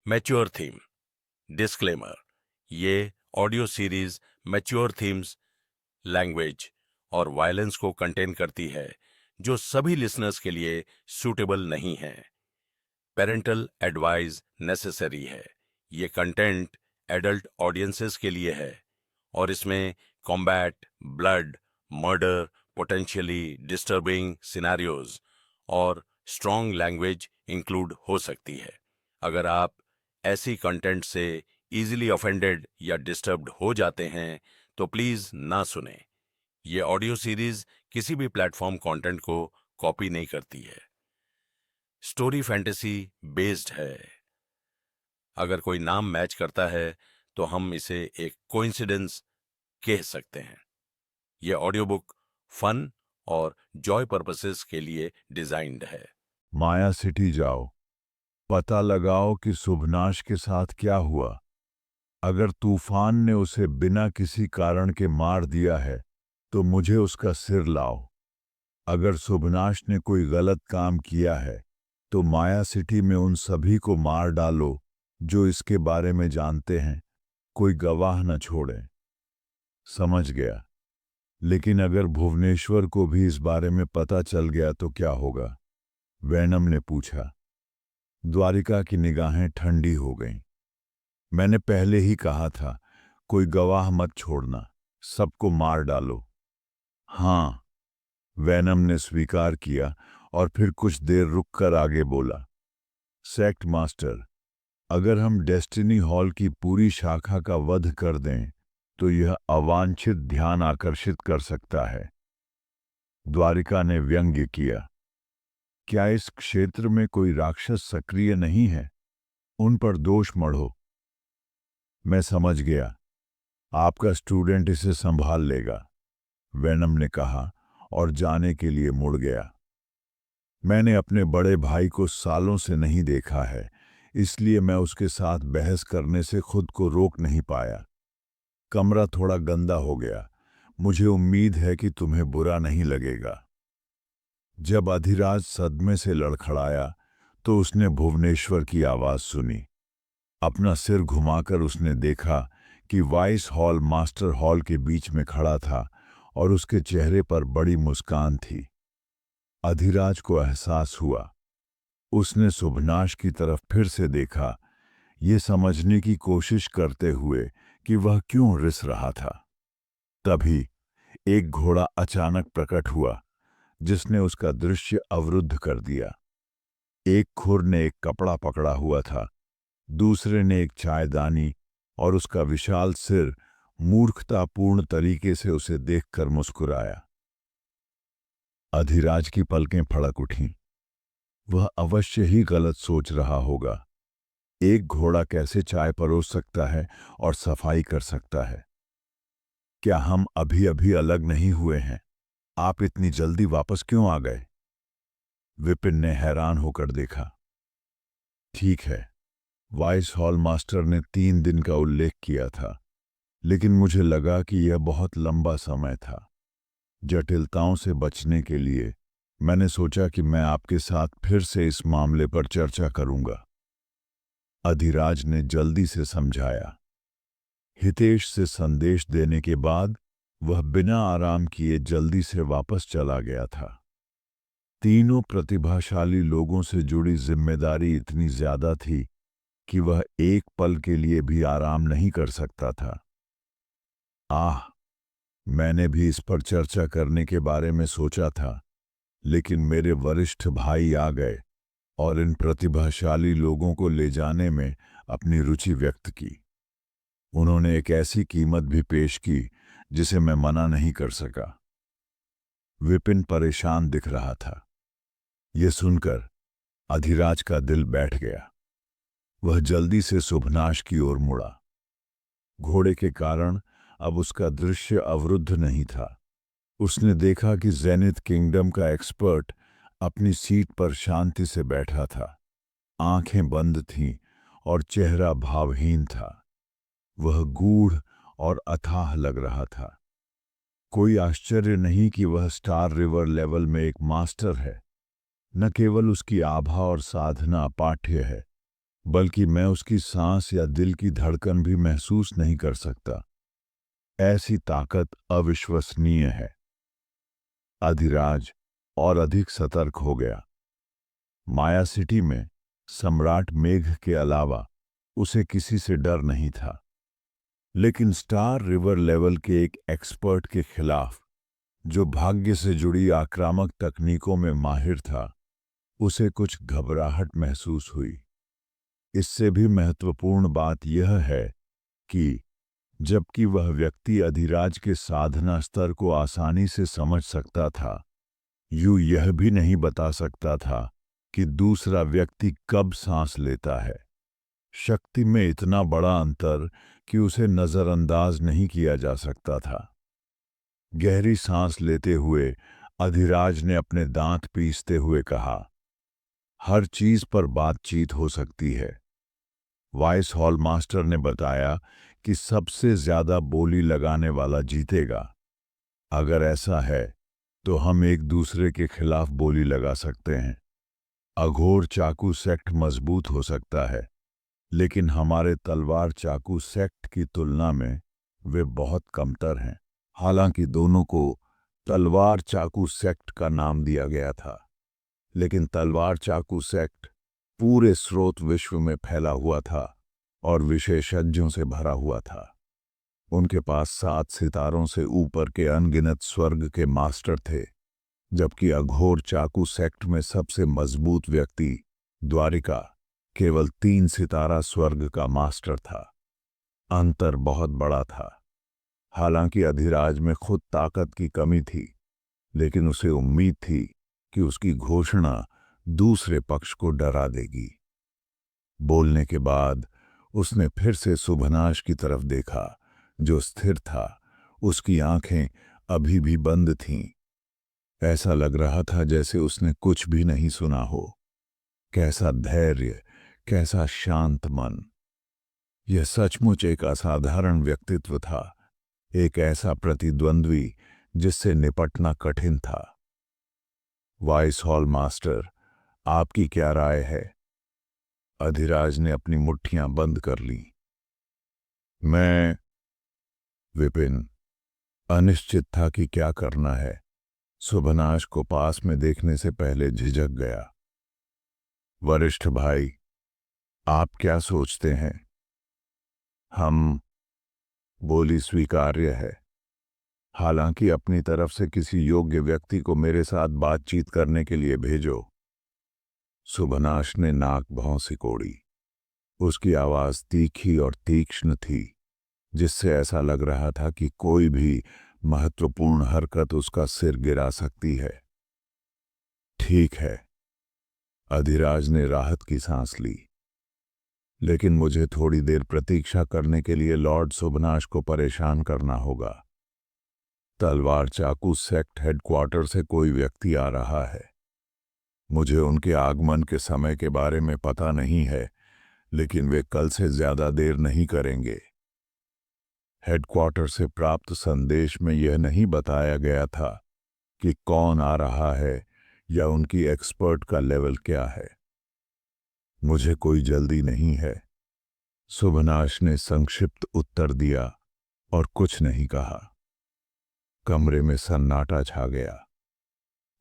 Mature theme. Disclaimer, ये audio series mature themes, language और violence को कंटेन करती है जो सभी लिसनर्स के लिए सूटेबल नहीं है। पेरेंटल एडवाइस नेसेसरी है। ये कंटेंट एडल्ट ऑडियंसेस के लिए है और इसमें combat, blood, murder, potentially disturbing scenarios और स्ट्रॉन्ग लैंग्वेज इंक्लूड हो सकती है। अगर आप ऐसी कंटेंट से इजीली ऑफेंडेड या डिस्टर्ब्ड हो जाते हैं तो प्लीज ना सुने। ये ऑडियो सीरीज किसी भी प्लेटफॉर्म कंटेंट को कॉपी नहीं करती है। स्टोरी फैंटेसी बेस्ड है। अगर कोई नाम मैच करता है तो हम इसे एक कोइंसिडेंस कह सकते हैं। यह ऑडियो बुक फन और जॉय पर्पसेस के लिए डिजाइन्ड है। माया सिटी जाओ, पता लगाओ कि शुभनाश के साथ क्या हुआ। अगर तूफान ने उसे बिना किसी कारण के मार दिया है तो मुझे उसका सिर लाओ। अगर शुभनाश ने कोई गलत काम किया है तो माया सिटी में उन सभी को मार डालो जो इसके बारे में जानते हैं, कोई गवाह न छोड़े। समझ गया। लेकिन अगर भुवनेश्वर को भी इस बारे में पता चल गया तो क्या होगा? वैनम ने पूछा। द्वारिका की निगाहें ठंडी हो गईं। मैंने पहले ही कहा था, कोई गवाह मत छोड़ना, सबको मार डालो। हाँ, वैनम ने स्वीकार किया और फिर कुछ देर रुककर आगे बोला। सेक्ट मास्टर, अगर हम डेस्टिनी हॉल की पूरी शाखा का वध कर दें तो यह अवांछित ध्यान आकर्षित कर सकता है। द्वारिका ने व्यंग्य किया। क्या इस क्षेत्र में कोई राक्षस सक्रिय नहीं है? उन पर दोष मढ़ो। मैं समझ गया, आपका स्टूडेंट इसे संभाल लेगा, वैनम ने कहा और जाने के लिए मुड़ गया। मैंने अपने बड़े भाई को सालों से नहीं देखा है, इसलिए मैं उसके साथ बहस करने से खुद को रोक नहीं पाया। कमरा थोड़ा गंदा हो गया। मुझे उम्मीद है कि तुम्हें बुरा नहीं लगेगा। जब अधिराज सदमे से लड़खड़ाया तो उसने भुवनेश्वर की आवाज सुनी। अपना सिर घुमाकर उसने देखा कि वाइस हॉल मास्टर हॉल के बीच में खड़ा था और उसके चेहरे पर बड़ी मुस्कान थी। अधिराज को एहसास हुआ। उसने शुभनाश की तरफ फिर से देखा, ये समझने की कोशिश करते हुए कि वह क्यों रिस रहा था। तभी एक घोड़ा अचानक प्रकट हुआ जिसने उसका दृश्य अवरुद्ध कर दिया। एक खुर ने एक कपड़ा पकड़ा हुआ था, दूसरे ने एक चायदानी और उसका विशाल सिर मूर्खतापूर्ण तरीके से उसे देखकर मुस्कुराया। अधिराज की पलकें फड़क उठीं। वह अवश्य ही गलत सोच रहा होगा। एक घोड़ा कैसे चाय परोस सकता है और सफाई कर सकता है? क्या हम अभी अभी अलग नहीं हुए हैं? आप इतनी जल्दी वापस क्यों आ गए? विपिन ने हैरान होकर देखा। ठीक है, वाइस हॉल मास्टर ने 3 दिन का उल्लेख किया था, लेकिन मुझे लगा कि यह बहुत लंबा समय था। जटिलताओं से बचने के लिए मैंने सोचा कि मैं आपके साथ फिर से इस मामले पर चर्चा करूंगा। अधिराज ने जल्दी से समझाया। हितेश से संदेश देने के बाद वह बिना आराम किए जल्दी से वापस चला गया था। तीनों प्रतिभाशाली लोगों से जुड़ी जिम्मेदारी इतनी ज्यादा थी कि वह एक पल के लिए भी आराम नहीं कर सकता था। आह, मैंने भी इस पर चर्चा करने के बारे में सोचा था, लेकिन मेरे वरिष्ठ भाई आ गए और इन प्रतिभाशाली लोगों को ले जाने में अपनी रुचि व्यक्त की। उन्होंने एक ऐसी कीमत भी पेश की जिसे मैं मना नहीं कर सका। विपिन परेशान दिख रहा था। यह सुनकर अधिराज का दिल बैठ गया। वह जल्दी से शुभनाश की ओर मुड़ा। घोड़े के कारण अब उसका दृश्य अवरुद्ध नहीं था। उसने देखा कि जेनिथ किंगडम का एक्सपर्ट अपनी सीट पर शांति से बैठा था। आंखें बंद थीं और चेहरा भावहीन था। वह गूढ़ और अथाह लग रहा था। कोई आश्चर्य नहीं कि वह स्टार रिवर लेवल में एक मास्टर है। न केवल उसकी आभा और साधना अपाठ्य है, बल्कि मैं उसकी सांस या दिल की धड़कन भी महसूस नहीं कर सकता। ऐसी ताकत अविश्वसनीय है। अधिराज और अधिक सतर्क हो गया। माया सिटी में सम्राट मेघ के अलावा उसे किसी से डर नहीं था, लेकिन स्टार रिवर लेवल के एक एक्सपर्ट के खिलाफ, जो भाग्य से जुड़ी आक्रामक तकनीकों में माहिर था, उसे कुछ घबराहट महसूस हुई। इससे भी महत्वपूर्ण बात यह है कि जबकि वह व्यक्ति अधिराज के साधना स्तर को आसानी से समझ सकता था, यूं यह भी नहीं बता सकता था कि दूसरा व्यक्ति कब सांस लेता है। शक्ति में इतना बड़ा अंतर कि उसे नजरअंदाज नहीं किया जा सकता था। गहरी सांस लेते हुए अधिराज ने अपने दांत पीसते हुए कहा, हर चीज पर बातचीत हो सकती है। वाइस हॉल मास्टर ने बताया कि सबसे ज्यादा बोली लगाने वाला जीतेगा। अगर ऐसा है तो हम एक दूसरे के खिलाफ बोली लगा सकते हैं। अघोर चाकू सेक्ट मजबूत हो सकता है, लेकिन हमारे तलवार चाकू सेक्ट की तुलना में वे बहुत कमतर हैं। हालांकि दोनों को तलवार चाकू सेक्ट का नाम दिया गया था, लेकिन तलवार चाकू सेक्ट पूरे स्रोत विश्व में फैला हुआ था और विशेषज्ञों से भरा हुआ था। उनके पास 7 सितारों से ऊपर के अनगिनत स्वर्ग के मास्टर थे, जबकि अघोर चाकू सेक्ट में सबसे मजबूत व्यक्ति द्वारिका केवल 3 सितारा स्वर्ग का मास्टर था। अंतर बहुत बड़ा था। हालांकि अधिराज में खुद ताकत की कमी थी, लेकिन उसे उम्मीद थी कि उसकी घोषणा दूसरे पक्ष को डरा देगी। बोलने के बाद उसने फिर से सुभनाश की तरफ देखा, जो स्थिर था। उसकी आंखें अभी भी बंद थीं। ऐसा लग रहा था जैसे उसने कुछ भी नहीं सुना हो। कैसा धैर्य, कैसा शांत मन! यह सचमुच एक असाधारण व्यक्तित्व था, एक ऐसा प्रतिद्वंद्वी जिससे निपटना कठिन था। वाइस हॉल मास्टर, आपकी क्या राय है? अधिराज ने अपनी मुट्ठियां बंद कर लीं। मैं, विपिन, अनिश्चित था कि क्या करना है। सुभनाश को पास में देखने से पहले झिझक गया। वरिष्ठ भाई, आप क्या सोचते हैं? हम, बोली स्वीकार्य है। हालांकि अपनी तरफ से किसी योग्य व्यक्ति को मेरे साथ बातचीत करने के लिए भेजो। सुभनाश ने नाक भौं सिकोड़ी। उसकी आवाज तीखी और तीक्ष्ण थी, जिससे ऐसा लग रहा था कि कोई भी महत्वपूर्ण हरकत उसका सिर गिरा सकती है। ठीक है, अधिराज ने राहत की सांस ली। लेकिन मुझे थोड़ी देर प्रतीक्षा करने के लिए लॉर्ड सुभनाश को परेशान करना होगा। तलवार चाकू सेक्ट हेडक्वार्टर से कोई व्यक्ति आ रहा है। मुझे उनके आगमन के समय के बारे में पता नहीं है, लेकिन वे कल से ज्यादा देर नहीं करेंगे। हेडक्वार्टर से प्राप्त संदेश में यह नहीं बताया गया था कि कौन आ रहा है या उनकी एक्सपर्ट का लेवल क्या है। मुझे कोई जल्दी नहीं है, सुभनाश ने संक्षिप्त उत्तर दिया और कुछ नहीं कहा। कमरे में सन्नाटा छा गया।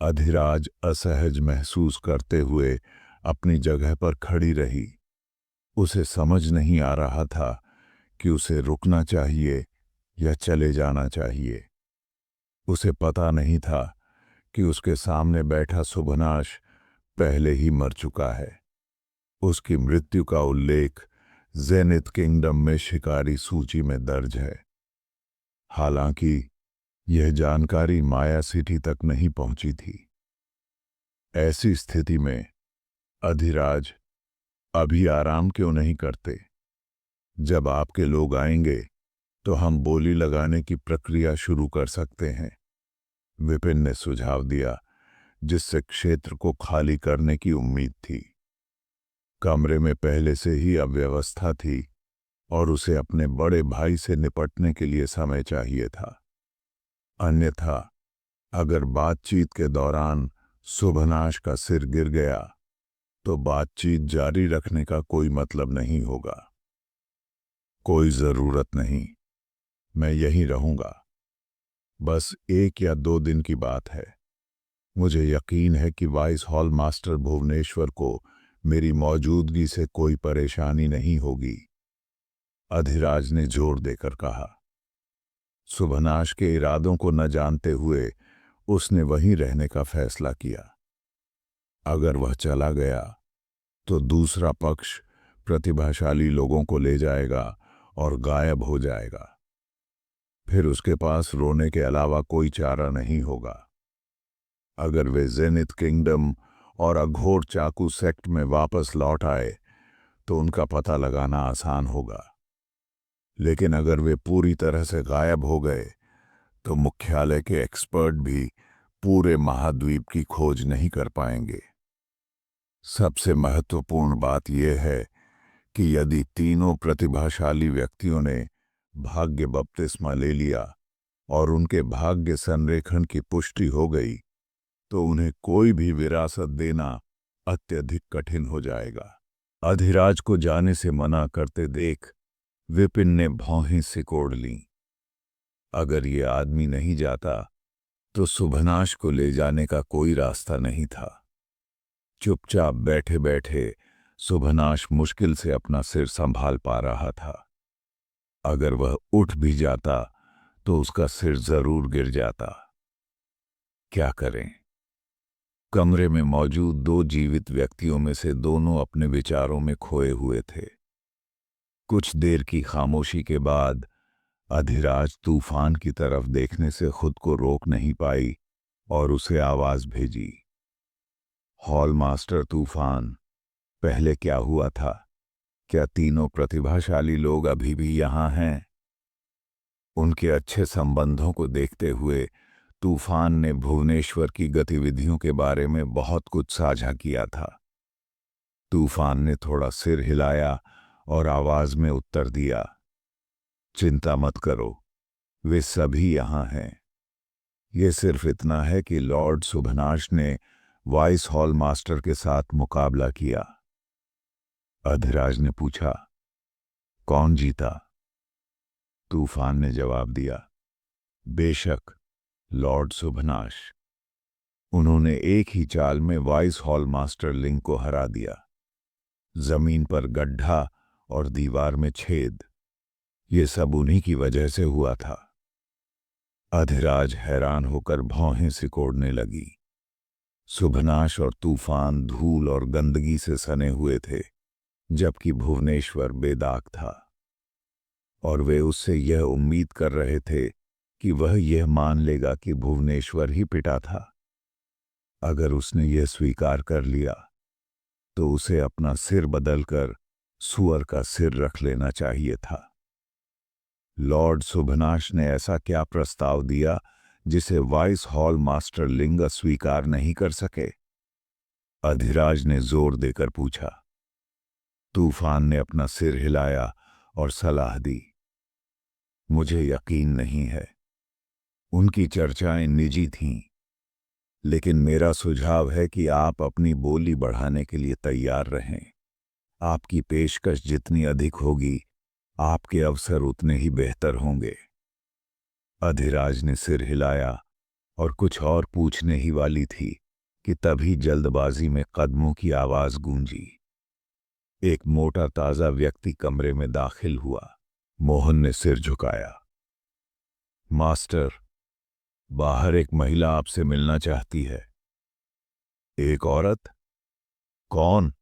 अधिराज असहज महसूस करते हुए अपनी जगह पर खड़ी रही। उसे समझ नहीं आ रहा था कि उसे रुकना चाहिए या चले जाना चाहिए। उसे पता नहीं था कि उसके सामने बैठा सुभनाश पहले ही मर चुका है। उसकी मृत्यु का उल्लेख जेनिथ किंगडम में शिकारी सूची में दर्ज है। हालांकि यह जानकारी माया सिटी तक नहीं पहुंची थी। ऐसी स्थिति में अधिराज, अभी आराम क्यों नहीं करते? जब आपके लोग आएंगे तो हम बोली लगाने की प्रक्रिया शुरू कर सकते हैं, विपिन ने सुझाव दिया, जिससे क्षेत्र को खाली करने की उम्मीद थी। कमरे में पहले से ही अव्यवस्था थी और उसे अपने बड़े भाई से निपटने के लिए समय चाहिए था। अन्यथा अगर बातचीत के दौरान सुभनाश का सिर गिर गया तो बातचीत जारी रखने का कोई मतलब नहीं होगा। कोई जरूरत नहीं, मैं यहीं रहूंगा। बस 1 या 2 दिन की बात है। मुझे यकीन है कि वाइस हॉल मास्टर भुवनेश्वर को मेरी मौजूदगी से कोई परेशानी नहीं होगी, अधिराज ने जोर देकर कहा। सुभनाश के इरादों को न जानते हुए उसने वहीं रहने का फैसला किया। अगर वह चला गया तो दूसरा पक्ष प्रतिभाशाली लोगों को ले जाएगा और गायब हो जाएगा। फिर उसके पास रोने के अलावा कोई चारा नहीं होगा। अगर वे जेनिथ किंगडम और अघोर चाकू सेक्ट में वापस लौट आए तो उनका पता लगाना आसान होगा, लेकिन अगर वे पूरी तरह से गायब हो गए तो मुख्यालय के एक्सपर्ट भी पूरे महाद्वीप की खोज नहीं कर पाएंगे। सबसे महत्वपूर्ण बात यह है कि यदि तीनों प्रतिभाशाली व्यक्तियों ने भाग्य बपतिस्मा ले लिया और उनके भाग्य संरेखण की पुष्टि हो गई तो उन्हें कोई भी विरासत देना अत्यधिक कठिन हो जाएगा। अधिराज को जाने से मना करते देख विपिन ने भौहें सिकोड़ लीं। अगर ये आदमी नहीं जाता तो सुभनाश को ले जाने का कोई रास्ता नहीं था। चुपचाप बैठे बैठे सुभनाश मुश्किल से अपना सिर संभाल पा रहा था। अगर वह उठ भी जाता तो उसका सिर जरूर गिर जाता। क्या करें? कमरे में मौजूद 2 जीवित व्यक्तियों में से दोनों अपने विचारों में खोए हुए थे। कुछ देर की खामोशी के बाद अधिराज तूफान की तरफ देखने से खुद को रोक नहीं पाई और उसे आवाज भेजी। हॉल मास्टर तूफान, पहले क्या हुआ था? क्या तीनों प्रतिभाशाली लोग अभी भी यहां हैं? उनके अच्छे संबंधों को देखते हुए तूफान ने भुवनेश्वर की गतिविधियों के बारे में बहुत कुछ साझा किया था। तूफान ने थोड़ा सिर हिलाया और आवाज में उत्तर दिया, चिंता मत करो, वे सभी यहां हैं। ये सिर्फ इतना है कि लॉर्ड सुभनाश ने वाइस हॉल मास्टर के साथ मुकाबला किया। अधिराज ने पूछा, कौन जीता? तूफान ने जवाब दिया, बेशक लॉर्ड सुभनाश। उन्होंने एक ही चाल में वाइस हॉल मास्टर लिंग को हरा दिया। जमीन पर गड्ढा और दीवार में छेद, ये सब उन्हीं की वजह से हुआ था। अधिराज हैरान होकर भौहें सिकोड़ने लगी। सुभनाश और तूफान धूल और गंदगी से सने हुए थे, जबकि भुवनेश्वर बेदाग था, और वे उससे यह उम्मीद कर रहे थे कि वह यह मान लेगा कि भुवनेश्वर ही पिटा था। अगर उसने यह स्वीकार कर लिया तो उसे अपना सिर बदलकर सुअर का सिर रख लेना चाहिए था। लॉर्ड सुभनाश ने ऐसा क्या प्रस्ताव दिया जिसे वाइस हॉल मास्टर लिंग स्वीकार नहीं कर सके? अधिराज ने जोर देकर पूछा। तूफान ने अपना सिर हिलाया और सलाह दी, मुझे यकीन नहीं है। उनकी चर्चाएं निजी थीं, लेकिन मेरा सुझाव है कि आप अपनी बोली बढ़ाने के लिए तैयार रहें। आपकी पेशकश जितनी अधिक होगी, आपके अवसर उतने ही बेहतर होंगे। अधिराज ने सिर हिलाया और कुछ और पूछने ही वाली थी कि तभी जल्दबाजी में कदमों की आवाज गूंजी। एक मोटा ताजा व्यक्ति कमरे में दाखिल हुआ। मोहन ने सिर झुकाया। मास्टर, बाहर एक महिला आपसे मिलना चाहती है। एक औरत? कौन?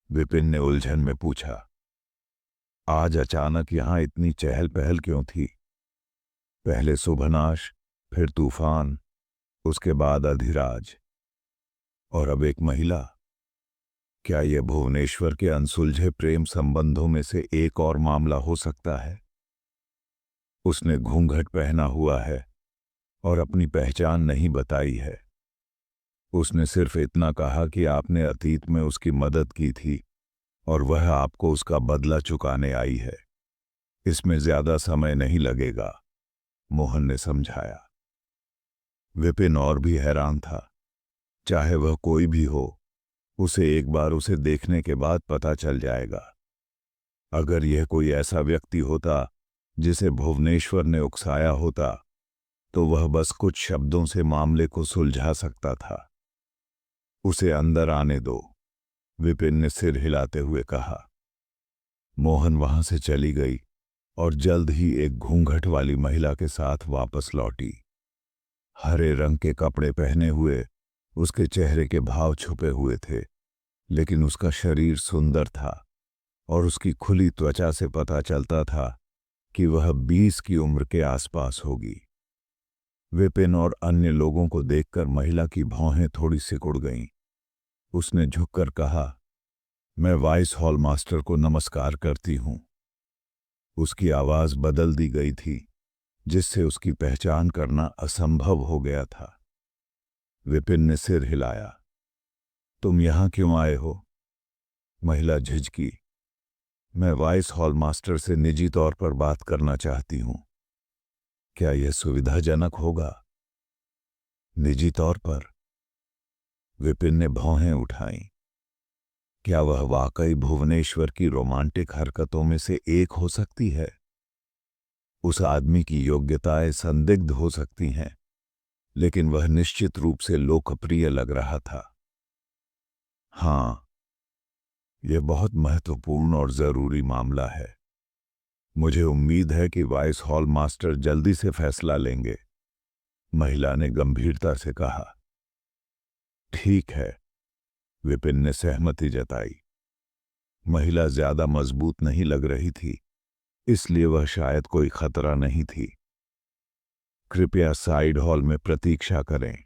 विपिन ने उलझन में पूछा। आज अचानक यहां इतनी चहल पहल क्यों थी? पहले सुभनाश, फिर तूफान, उसके बाद अधिराज, और अब एक महिला। क्या यह भुवनेश्वर के अनसुलझे प्रेम संबंधों में से एक और मामला हो सकता है? उसने घूंघट पहना हुआ है और अपनी पहचान नहीं बताई है। उसने सिर्फ इतना कहा कि आपने अतीत में उसकी मदद की थी और वह आपको उसका बदला चुकाने आई है। इसमें ज्यादा समय नहीं लगेगा, मोहन ने समझाया। विपिन और भी हैरान था। चाहे वह कोई भी हो, उसे एक बार उसे देखने के बाद पता चल जाएगा। अगर यह कोई ऐसा व्यक्ति होता जिसे भुवनेश्वर ने उकसाया होता तो वह बस कुछ शब्दों से मामले को सुलझा सकता था। उसे अंदर आने दो, विपिन ने सिर हिलाते हुए कहा। मोहन वहां से चली गई और जल्द ही एक घूंघट वाली महिला के साथ वापस लौटी। हरे रंग के कपड़े पहने हुए उसके चेहरे के भाव छुपे हुए थे, लेकिन उसका शरीर सुंदर था और उसकी खुली त्वचा से पता चलता था कि वह 20 की उम्र के आसपास होगी। विपिन और अन्य लोगों को देखकर महिला की भौहें थोड़ी सिकुड़ गईं। उसने झुककर कहा, मैं वाइस हॉल मास्टर को नमस्कार करती हूं। उसकी आवाज बदल दी गई थी, जिससे उसकी पहचान करना असंभव हो गया था। विपिन ने सिर हिलाया। तुम यहां क्यों आए हो? महिला झिझकी। मैं वाइस हॉल मास्टर से निजी तौर पर बात करना चाहती हूं। क्या यह सुविधाजनक होगा? निजी तौर पर? विपिन ने भौहें उठाईं। क्या वह वाकई भुवनेश्वर की रोमांटिक हरकतों में से एक हो सकती है? उस आदमी की योग्यताएं संदिग्ध हो सकती हैं, लेकिन वह निश्चित रूप से लोकप्रिय लग रहा था। हां, यह बहुत महत्वपूर्ण और जरूरी मामला है। मुझे उम्मीद है कि वाइस हॉल मास्टर जल्दी से फैसला लेंगे, महिला ने गंभीरता से कहा। ठीक है, विपिन ने सहमति जताई। महिला ज्यादा मजबूत नहीं लग रही थी, इसलिए वह शायद कोई खतरा नहीं थी। कृपया साइड हॉल में प्रतीक्षा करें।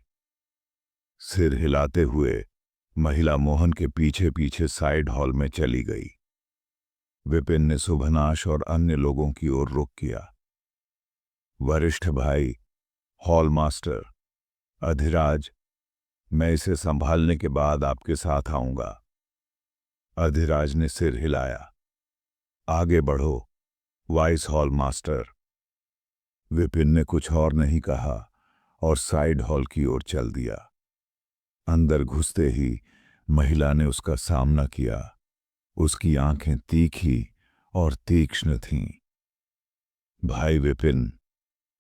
सिर हिलाते हुए महिला मोहन के पीछे पीछे साइड हॉल में चली गई। विपिन ने शुभनाश और अन्य लोगों की ओर रुख किया। वरिष्ठ भाई, हॉल मास्टर, अधिराज, मैं इसे संभालने के बाद आपके साथ आऊंगा। अधिराज ने सिर हिलाया। आगे बढ़ो, वाइस हॉल मास्टर। विपिन ने कुछ और नहीं कहा और साइड हॉल की ओर चल दिया। अंदर घुसते ही महिला ने उसका सामना किया। उसकी आंखें तीखी और तीक्ष्ण थीं। भाई विपिन,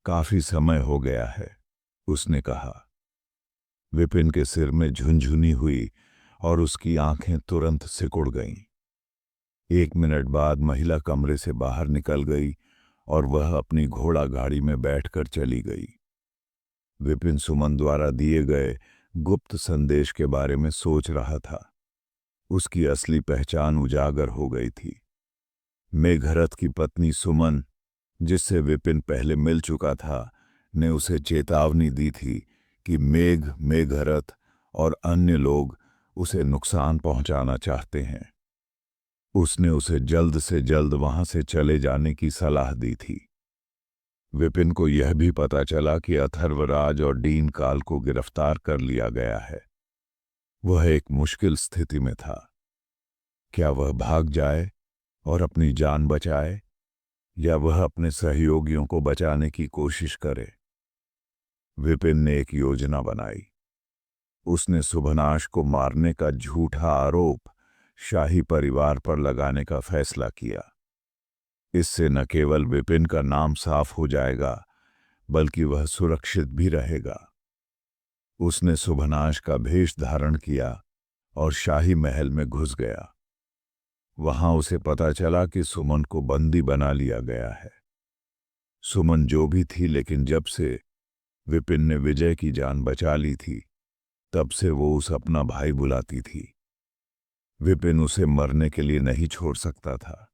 काफी समय हो गया है, उसने कहा। विपिन के सिर में झुनझुनी हुई और उसकी आंखें तुरंत सिकुड़ गईं। 1 मिनट बाद महिला कमरे से बाहर निकल गई और वह अपनी घोड़ा गाड़ी में बैठकर चली गई। विपिन सुमन द्वारा दिए गए गुप्त संदेश के बारे में सोच रहा था। उसकी असली पहचान उजागर हो गई थी। मेघरथ की पत्नी सुमन, जिससे विपिन पहले मिल चुका था, ने उसे चेतावनी दी थी कि मेघरथ और अन्य लोग उसे नुकसान पहुंचाना चाहते हैं। उसने उसे जल्द से जल्द वहां से चले जाने की सलाह दी थी। विपिन को यह भी पता चला कि अथर्वराज और डीन काल को गिरफ्तार कर लिया गया है। वह एक मुश्किल स्थिति में था। क्या वह भाग जाए और अपनी जान बचाए, या वह अपने सहयोगियों को बचाने की कोशिश करे? विपिन ने एक योजना बनाई। उसने शुभनाश को मारने का झूठा आरोप शाही परिवार पर लगाने का फैसला किया। इससे न केवल विपिन का नाम साफ हो जाएगा, बल्कि वह सुरक्षित भी रहेगा। उसने शुभनाश का भेष धारण किया और शाही महल में घुस गया। वहां उसे पता चला कि सुमन को बंदी बना लिया गया है। सुमन जो भी थी, लेकिन जब से विपिन ने विजय की जान बचा ली थी, तब से वो उसे अपना भाई बुलाती थी। विपिन उसे मरने के लिए नहीं छोड़ सकता था।